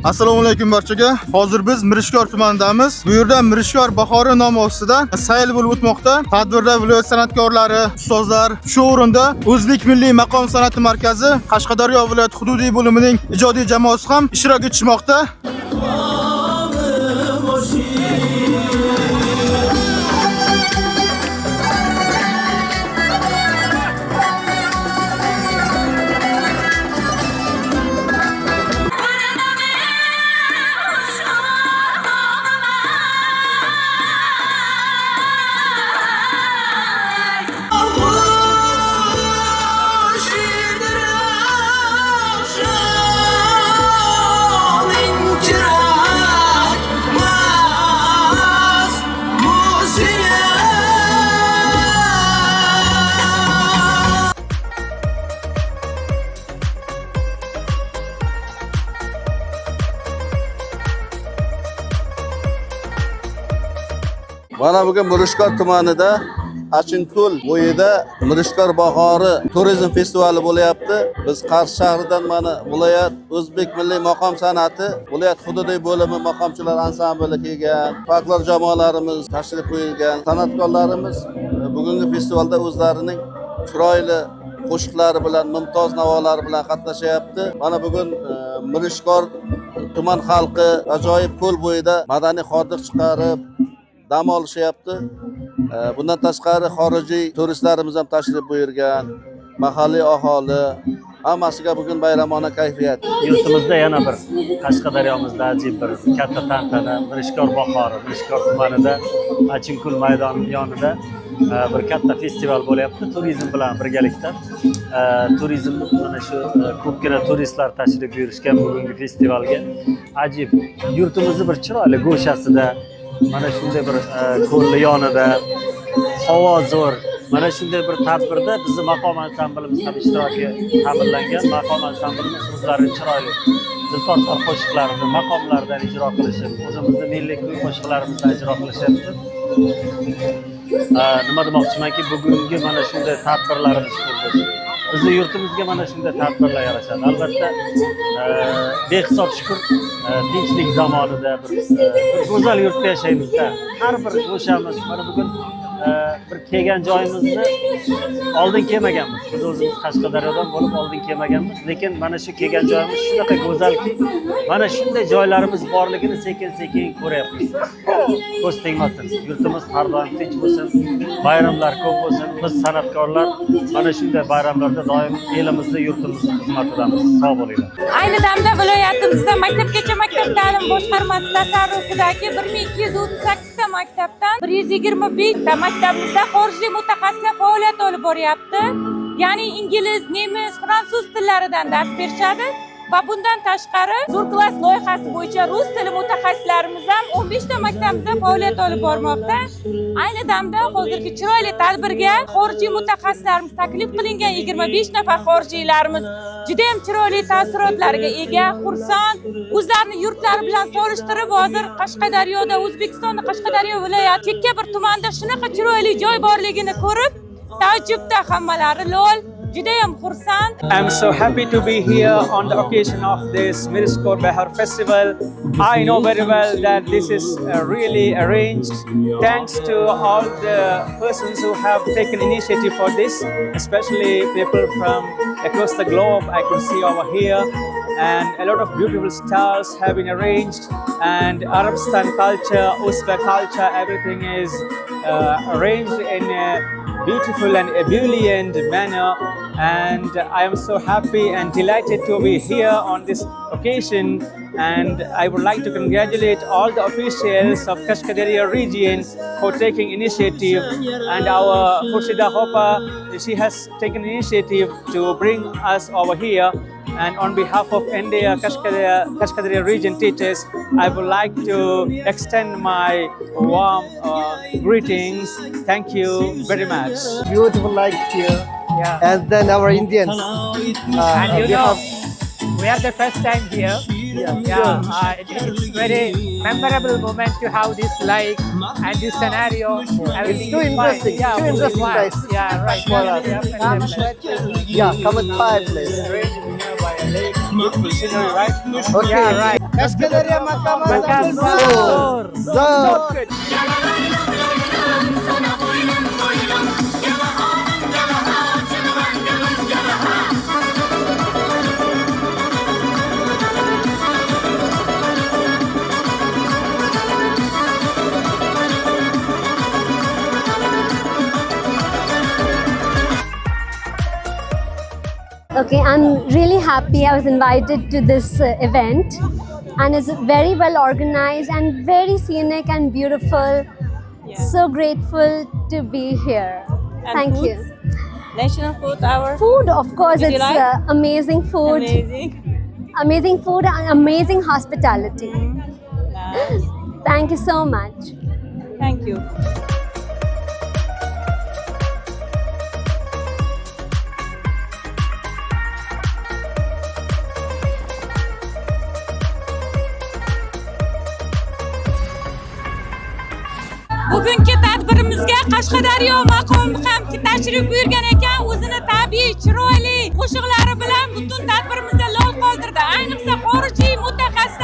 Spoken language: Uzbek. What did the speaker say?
Assalomu alaykum barchaga. Hozir biz Mirishkor tumanidamiz. Bu yerda Mirishkor bahori nomi ostida sayl bo'lib o'tmoqda. Tadbirda viloyat san'atkorlari, ustozlar, shu o'rinda O'zbek Milliy maqom san'ati markazi Qashqadaryo viloyat hududiy bo'limining ijodiy jamoasi ham ishtirok etishmoqda. Mana bugun Mirishkor tumanida Achinko'l bo'yida Mirishkor bahori turizm festivali bo'layapti. Biz Qarshi shahridan mana viloyat O'zbek milliy maqom san'ati viloyat hududiy bo'limi maqomchilar ansambli kelgan, folklor jamoalarimiz tashrif buyurgan, san'atkorlarimiz bugungi festivalda o'zlarining chiroyli qo'shiqlari bilan, mumtoz navolari bilan qatnashyapti. Mana bugun Mirishkor tuman xalqi ajoyib ko'l bo'yida madaniy hordiq chiqarib dam olishyapti. Bundan tashqari xorijiy turistlarimiz ham tashrif buyurgan, mahalliy aholi hammasiga bugun bayramona kayfiyat. Yurtimizda yana bir Qashqadaryomizda ajib bir katta tantana Mirishkor bahori, Mirishkor tumanida Achinko'l maydoni yonida bir katta festival bo'lyapti turizm bilan birgalikda. Turizm mana shu ko'pgina turistlar tashrif buyurishgan bugungi festivalga ajib yurtimizning bir chiroyli go'shasida mana shunday bir ko'lli yonida havo zo'r. Mana shunday bir tadbirda bizning maqom ansamblimiz ham ishtiroki ta'minlangan. Maqom ansamblimiz o'zlarining chiroyli diltortar qo'shiqlarini maqomlardan ijro qilishib, o'zimizning milliy kuy qo'shiqlarimizdan ijro qilishyapti. Nima demoqchimanki, bugungi mana shunday tadbirlarimiz bo'ldi. Bizning yurtimizga mana shunday tadbirlar yarashadi. Albatta, behisob shukr, tinchlik zamonida bir go'zal yurtda yashaymizda. Har bir go'shamiz mana bugun bir kelgan joyimizni oldin kelmaganmiz. Biz o'zimiz Qashqadaryodan bo'lib oldin kelmaganmiz, lekin mana shu kelgan joyimiz shunaqa go'zalki, mana shunday joylarimiz borligini sekin-sekin ko'ryapmiz. Ko'z tegmasin, yurtimiz har doim tinch bo'lsin, bayramlar ko'p bo'lsin. Biz san'atkorlar mana shunday bayramlarda doim elimizni, yurtimizni xizmatidamiz. Sog' bo'linglar. Ayni damda viloyatimizda maktabgacha maktab ta'lim boshqarmasi tasarrufidagi 1238 ta maktabdan 125 ta maktabimizda xorijiy mutaxassislar faoliyat olib boryapti. Ya'ni ingliz, nemis, fransuz tillaridan dars berishadi va bundan tashqari zo'r klass loyihasi bo'yicha rus tili mutaxassislarimiz ham 15 ta maktabimizda faoliyat olib bormoqda. Ayni damda hozirgi chiroyli tadbirga xorijiy mutaxassislarimiz taklif qilingan 25 nafar xorijiylarimiz juda ham chiroyli taassurotlarga ega, xursand, o'zlarining yurtlari bilan solishtirib hozir Qashqadaryoda, O'zbekistonning Qashqadaryo viloyati chekka bir tumanda shunaqa chiroyli joy borligini ko'rib, taajjubda hammalari lol. I'm so happy to be here on the occasion of this Mirishkor Bahar Festival. I know very well that this is really arranged thanks to all the persons who have taken initiative for this, especially people from across the globe I could see over here. And a lot of beautiful stars have been arranged, and Arabstan culture, Uzbek culture, everything is arranged in a beautiful and ebullient manner, and I am so happy and delighted to be here on this occasion. And I would like to congratulate all the officials of Qashqadaryo region for taking initiative, and our Khurshida Hopa, she has taken initiative to bring us over here. And on behalf of India Qashqadaryo region teachers, I would like to extend my warm greetings. Thank you very much. Beautiful light here. Yeah. And then our Indians. And you know, we are the first time here. It's very memorable moment to have this like and this scenario. It's too interesting. Yeah, too interesting place. Yeah, right. For us. Yeah, come at 5 please. Arranged by a lake. Beautiful scenery, right? Okay. Yeah, right. Escalaria Makamasa. So good. Okay, I'm really happy I was invited to this event, and it's very well organized and very scenic and beautiful. So grateful to be here. And Thank foods? you. National food hour. Food, of course, Did you it's like? amazing food, Amazing. food and amazing hospitality. Nice. Thank you so much. Thank you. Bugungi tadbirimizga Qashqadaryo maqomi ham tashrif buyurgan ekan, o'zini tabiiy, chiroyli qo'shiqlari bilan butun tadbirimizni lol qoldirdi. Ayniqsa xorijiy mutaxassis